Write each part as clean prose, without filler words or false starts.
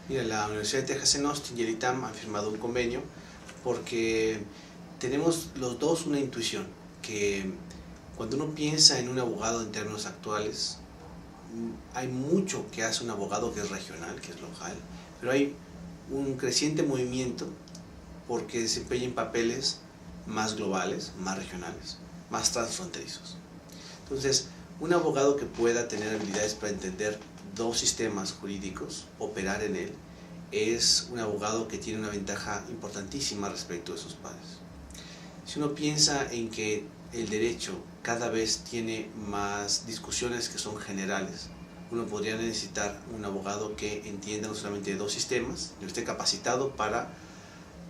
Mira, la Universidad de Texas en Austin y el ITAM han firmado un convenio porque tenemos los dos una intuición, que cuando uno piensa en un abogado en términos actuales, hay mucho que hace un abogado que es regional, que es local, pero hay un creciente movimiento porque desempeñen papeles más globales, más regionales, más transfronterizos. Entonces, un abogado que pueda tener habilidades para entender dos sistemas jurídicos, operar en él, es un abogado que tiene una ventaja importantísima respecto de sus pares. Si uno piensa en que el derecho cada vez tiene más discusiones que son generales, uno podría necesitar un abogado que entienda no solamente dos sistemas, que esté capacitado para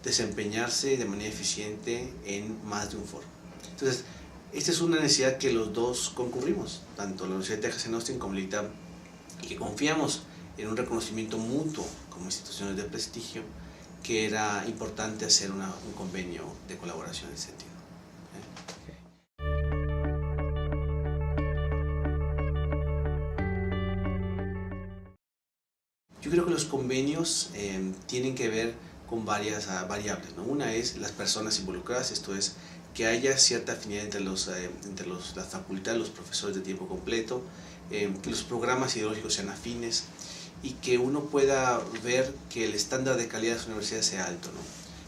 desempeñarse de manera eficiente en más de un foro. Entonces, esta es una necesidad que los dos concurrimos, tanto la Universidad de Texas en Austin como el ITAM, y que confiamos en un reconocimiento mutuo como instituciones de prestigio, que era importante hacer un convenio de colaboración en ese sentido. Yo creo que los convenios tienen que ver con varias variables, ¿no? Una es las personas involucradas, esto es que haya cierta afinidad entre las facultades, los profesores de tiempo completo, que los programas ideológicos sean afines y que uno pueda ver que el estándar de calidad de su universidad sea alto, ¿no?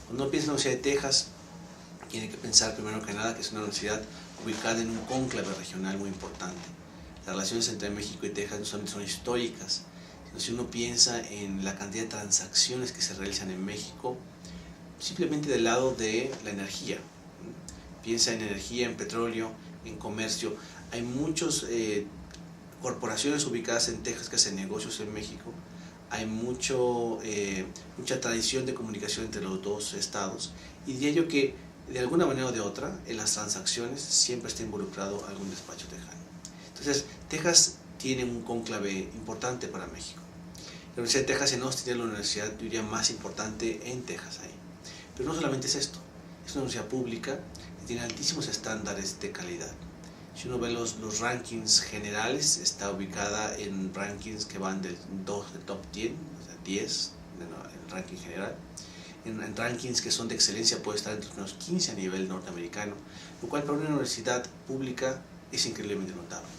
Cuando uno piensa en la Universidad de Texas, tiene que pensar primero que nada que es una universidad ubicada en un cónclave regional muy importante. Las relaciones entre México y Texas no solamente son históricas, sino si uno piensa en la cantidad de transacciones que se realizan en México, simplemente del lado de la energía. Piensa en energía, en petróleo, en comercio. Hay muchas corporaciones ubicadas en Texas que hacen negocios en México. Hay mucha tradición de comunicación entre los dos estados. Y diría yo que de alguna manera o de otra, en las transacciones siempre está involucrado algún despacho tejano. Entonces, Texas tiene un cónclave importante para México. La Universidad de Texas en Austin es la universidad, yo diría, más importante en Texas ahí. Pero no solamente es esto, es una universidad pública que tiene altísimos estándares de calidad. Si uno ve los rankings generales, está ubicada en rankings que van del top 10, o sea, 10 en el ranking general. En rankings que son de excelencia puede estar entre unos 15 a nivel norteamericano, lo cual para una universidad pública es increíblemente notable.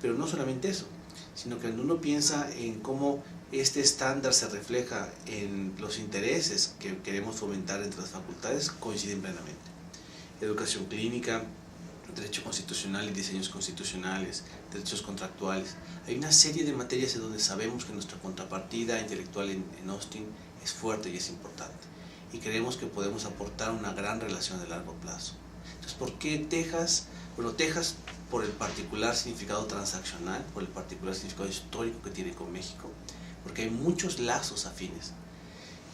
Pero no solamente eso, sino que cuando uno piensa en cómo este estándar se refleja en los intereses que queremos fomentar entre las facultades, coinciden plenamente. Educación clínica, derecho constitucional y diseños constitucionales, derechos contractuales. Hay una serie de materias en donde sabemos que nuestra contrapartida intelectual en Austin es fuerte y es importante. Y creemos que podemos aportar una gran relación de largo plazo. Entonces, ¿por qué Texas? Bueno, Texas por el particular significado transaccional, por el particular significado histórico que tiene con México, porque hay muchos lazos afines.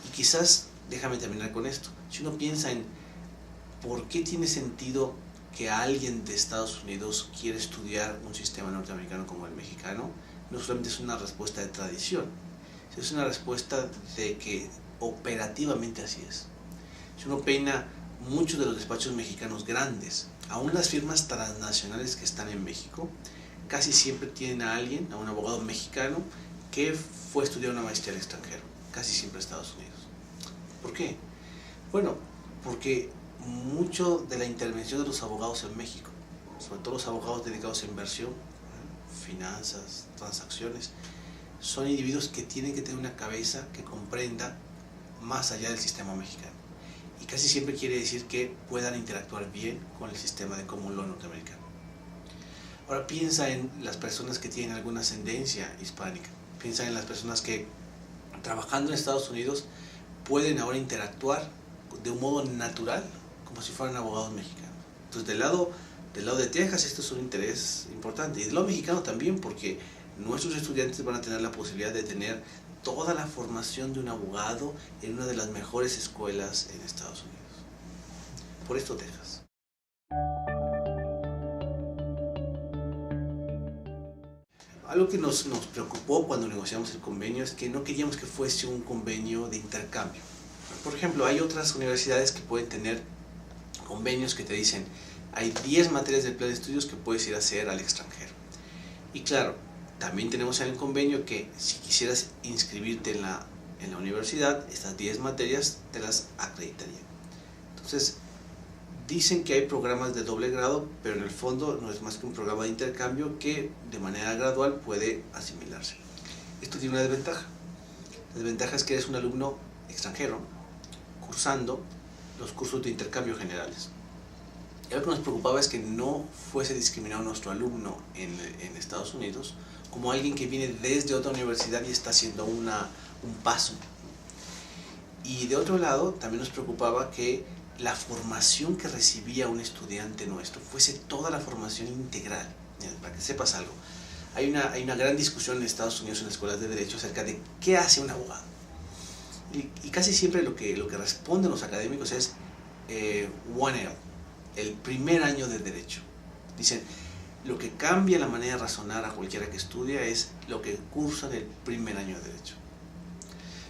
Y quizás, déjame terminar con esto, si uno piensa en por qué tiene sentido que alguien de Estados Unidos quiere estudiar un sistema norteamericano como el mexicano, no solamente es una respuesta de tradición, es una respuesta de que operativamente así es. Si uno peina muchos de los despachos mexicanos grandes, aún las firmas transnacionales que están en México, casi siempre tienen a alguien, a un abogado mexicano, que fue a estudiar una maestría al extranjero, casi siempre a Estados Unidos. ¿Por qué? Bueno, porque mucho de la intervención de los abogados en México, sobre todo los abogados dedicados a inversión, finanzas, transacciones, son individuos que tienen que tener una cabeza que comprenda más allá del sistema mexicano. Y casi siempre quiere decir que puedan interactuar bien con el sistema de common law norteamericano. Ahora piensa en las personas que tienen alguna ascendencia hispánica. Piensa en las personas que, trabajando en Estados Unidos, pueden ahora interactuar de un modo natural, como si fueran abogados mexicanos. Entonces, del lado de Texas, esto es un interés importante. Y del lado mexicano también, porque nuestros estudiantes van a tener la posibilidad de tener toda la formación de un abogado en una de las mejores escuelas en Estados Unidos. Por esto Texas. Algo que nos preocupó cuando negociamos el convenio es que no queríamos que fuese un convenio de intercambio. Por ejemplo, hay otras universidades que pueden tener convenios que te dicen hay 10 materias del plan de estudios que puedes ir a hacer al extranjero. Y claro, también tenemos en el convenio que si quisieras inscribirte en la universidad, estas 10 materias te las acreditarían. Entonces, dicen que hay programas de doble grado, pero en el fondo no es más que un programa de intercambio que de manera gradual puede asimilarse. Esto tiene una desventaja. La desventaja es que eres un alumno extranjero cursando los cursos de intercambio generales. Y lo que nos preocupaba es que no fuese discriminado nuestro alumno en Estados Unidos como alguien que viene desde otra universidad y está haciendo un paso. Y de otro lado, también nos preocupaba que la formación que recibía un estudiante nuestro fuese toda la formación integral. Para que sepas algo, hay una gran discusión en Estados Unidos en las escuelas de derecho acerca de qué hace un abogado. Y casi siempre lo que responden los académicos es 1L, el primer año de derecho. Dicen, lo que cambia la manera de razonar a cualquiera que estudia es lo que cursa en el primer año de derecho.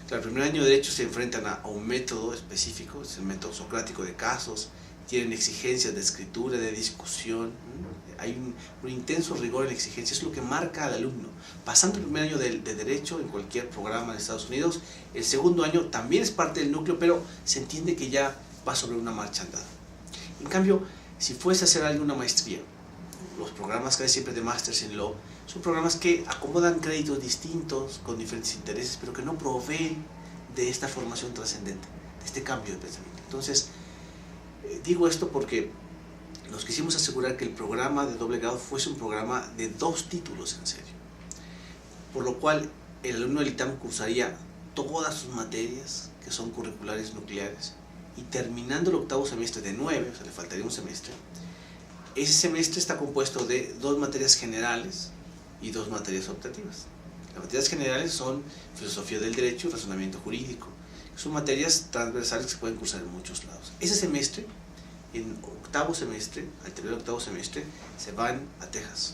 Claro, el primer año de derecho se enfrentan a un método específico, es el método socrático de casos, tienen exigencias de escritura, de discusión, hay un intenso rigor en la exigencia, es lo que marca al alumno. Pasando el primer año de derecho en cualquier programa en Estados Unidos, el segundo año también es parte del núcleo, pero se entiende que ya va sobre una marcha andada. En cambio, si fuese a hacer alguna maestría, los programas que hay siempre de Masters in Law son programas que acomodan créditos distintos, con diferentes intereses, pero que no proveen de esta formación trascendente, de este cambio de pensamiento. Entonces, digo esto porque nos quisimos asegurar que el programa de doble grado fuese un programa de 2 títulos en serio, por lo cual el alumno del ITAM cursaría todas sus materias que son curriculares nucleares y terminando el octavo semestre de 9, o sea, le faltaría un semestre. Ese semestre está compuesto de 2 materias generales y 2 materias optativas. Las materias generales son filosofía del derecho y razonamiento jurídico. Son materias transversales que se pueden cursar en muchos lados. Ese semestre, en octavo semestre, al terminar el octavo semestre, se van a Texas.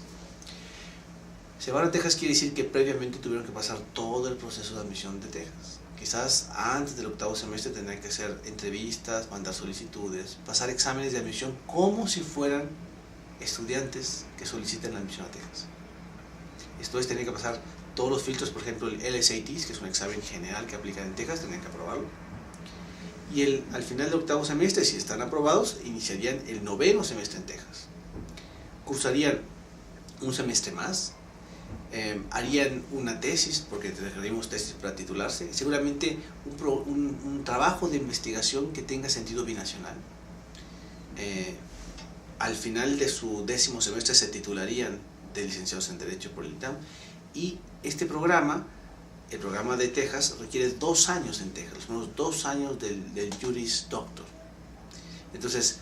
Se van a Texas quiere decir que previamente tuvieron que pasar todo el proceso de admisión de Texas. Quizás antes del octavo semestre tendrán que hacer entrevistas, mandar solicitudes, pasar exámenes de admisión como si fueran estudiantes que solicitan la admisión a Texas. Esto es, tener que pasar todos los filtros, por ejemplo el LSAT, que es un examen general que aplican en Texas, tendrían que aprobarlo. Y al final del octavo semestre, si están aprobados, iniciarían el 9º semestre en Texas. Cursarían un semestre más, harían una tesis, porque requerimos tesis para titularse, seguramente un trabajo de investigación que tenga sentido binacional. Al final de su 10º semestre se titularían de licenciados en Derecho por el ITAM, y este programa, el programa de Texas, requiere 2 años en Texas, los primeros 2 años del Juris Doctor. Entonces,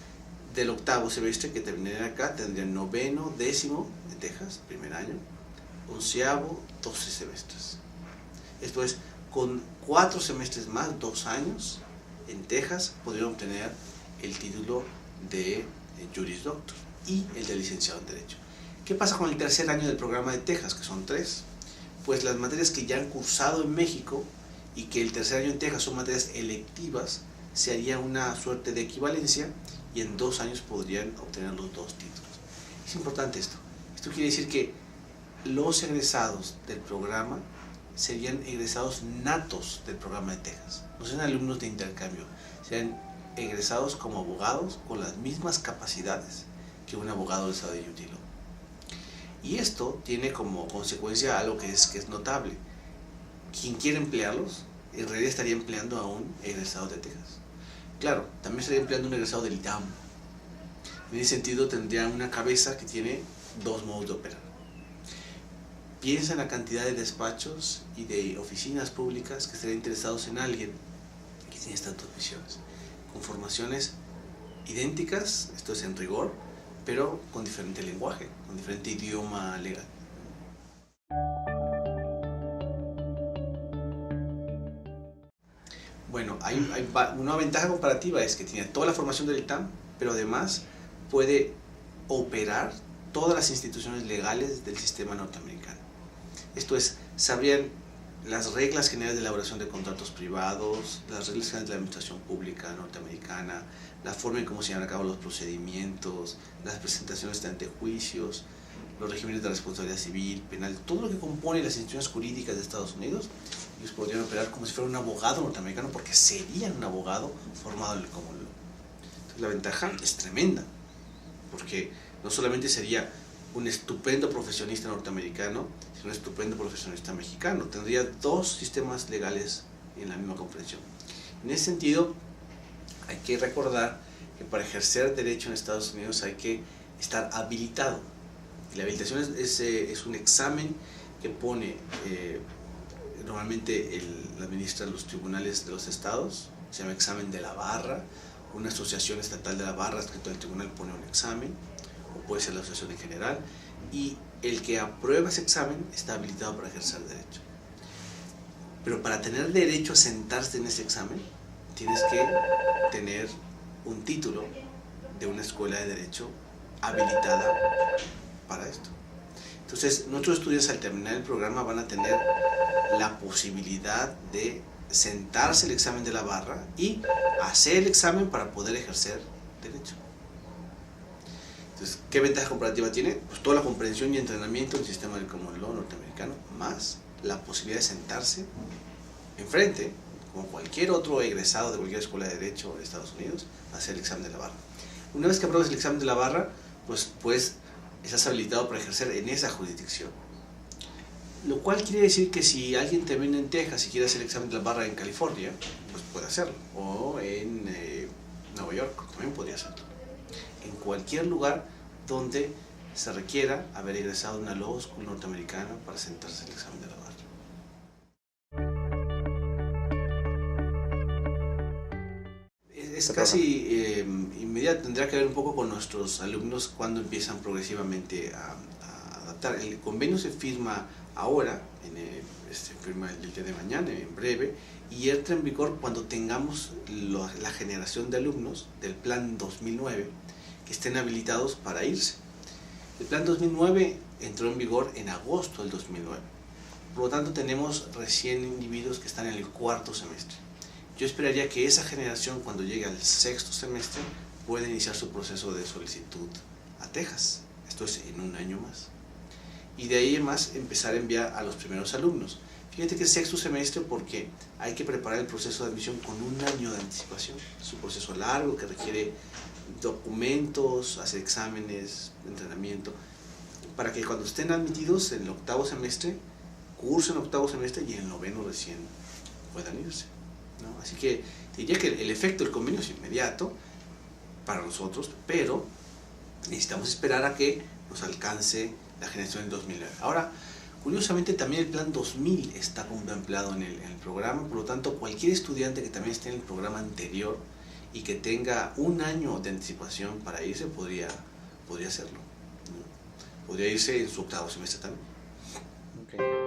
del octavo semestre que terminarían acá, tendrían 9º, 10º en Texas, primer año, 11º, 12 semestres. Esto es, con 4 semestres más, 2 años, en Texas podrían obtener el título de Juris Doctor y el de licenciado en Derecho. ¿Qué pasa con el tercer año del programa de Texas, que son 3? Pues las materias que ya han cursado en México y que el tercer año en Texas son materias electivas, se haría una suerte de equivalencia y en 2 años podrían obtener los 2 títulos. Es importante esto. Esto quiere decir que los egresados del programa serían egresados natos del programa de Texas. No serían alumnos de intercambio, serían egresados como abogados con las mismas capacidades que un abogado del estado de Utah. Y esto tiene como consecuencia algo que es notable. Quien quiere emplearlos, en realidad estaría empleando a un egresado de Texas. Claro, también estaría empleando a un egresado del ITAM. En ese sentido tendría una cabeza que tiene 2 modos de operar. Piensa en la cantidad de despachos y de oficinas públicas que estarían interesados en alguien que tiene estas 2 visiones, con formaciones idénticas, esto es en rigor, pero con diferente lenguaje, con diferente idioma legal. Bueno, una ventaja comparativa es que tiene toda la formación del ITAM, pero además puede operar todas las instituciones legales del sistema norteamericano. Esto es, sabrían las reglas generales de elaboración de contratos privados, las reglas generales de la administración pública norteamericana, la forma en cómo se llevan a cabo los procedimientos, las presentaciones ante juicios, los regímenes de responsabilidad civil, penal, todo lo que compone las instituciones jurídicas de Estados Unidos, ellos podrían operar como si fuera un abogado norteamericano, porque serían un abogado formado en el common law. Entonces la ventaja es tremenda, porque no solamente sería un estupendo profesionista norteamericano, sino un estupendo profesionista mexicano. Tendría dos sistemas legales en la misma comprensión. En ese sentido, hay que recordar que para ejercer derecho en Estados Unidos hay que estar habilitado. Y la habilitación es un examen que pone, normalmente la administran los tribunales de los estados, se llama examen de la barra. Una asociación estatal de la barra, escrito el tribunal, pone un examen, o puede ser la asociación en general, y el que aprueba ese examen está habilitado para ejercer derecho. Pero para tener derecho a sentarse en ese examen, tienes que tener un título de una escuela de derecho habilitada para esto. Entonces, nuestros estudiantes al terminar el programa van a tener la posibilidad de sentarse el examen de la barra y hacer el examen para poder ejercer derecho. Entonces, ¿qué ventaja comparativa tiene? Pues toda la comprensión y entrenamiento del sistema del common law norteamericano, más la posibilidad de sentarse enfrente, como cualquier otro egresado de cualquier escuela de derecho de Estados Unidos, a hacer el examen de la barra. Una vez que apruebes el examen de la barra, pues estás habilitado para ejercer en esa jurisdicción. Lo cual quiere decir que si alguien termina en Texas y quiere hacer el examen de la barra en California, pues puede hacerlo. O en Nueva York, también podría hacerlo. En cualquier lugar donde se requiera haber egresado de una law school norteamericana para sentarse el examen de la barra. Es casi inmediato, tendrá que ver un poco con nuestros alumnos cuando empiezan progresivamente a adaptar. El convenio se firma ahora, se firma el día de mañana, en breve, y entra en vigor cuando tengamos la generación de alumnos del plan 2009 que estén habilitados para irse. El plan 2009 entró en vigor en agosto del 2009, por lo tanto tenemos recién individuos que están en el cuarto semestre. Yo esperaría que esa generación, cuando llegue al sexto semestre, pueda iniciar su proceso de solicitud a Texas. Esto es en un año más. Y de ahí en más empezar a enviar a los primeros alumnos. Fíjate que es sexto semestre porque hay que preparar el proceso de admisión con un año de anticipación. Es un proceso largo que requiere documentos, hacer exámenes, entrenamiento, para que cuando estén admitidos en el octavo semestre, cursen octavo semestre y en el noveno recién puedan irse, ¿no? Así que diría que el efecto del convenio es inmediato para nosotros, pero necesitamos esperar a que nos alcance la generación del 2009. Ahora, curiosamente también el plan 2000 está contemplado en el programa, por lo tanto cualquier estudiante que también esté en el programa anterior y que tenga un año de anticipación para irse podría hacerlo, ¿no? Podría irse en su octavo semestre también. Okay.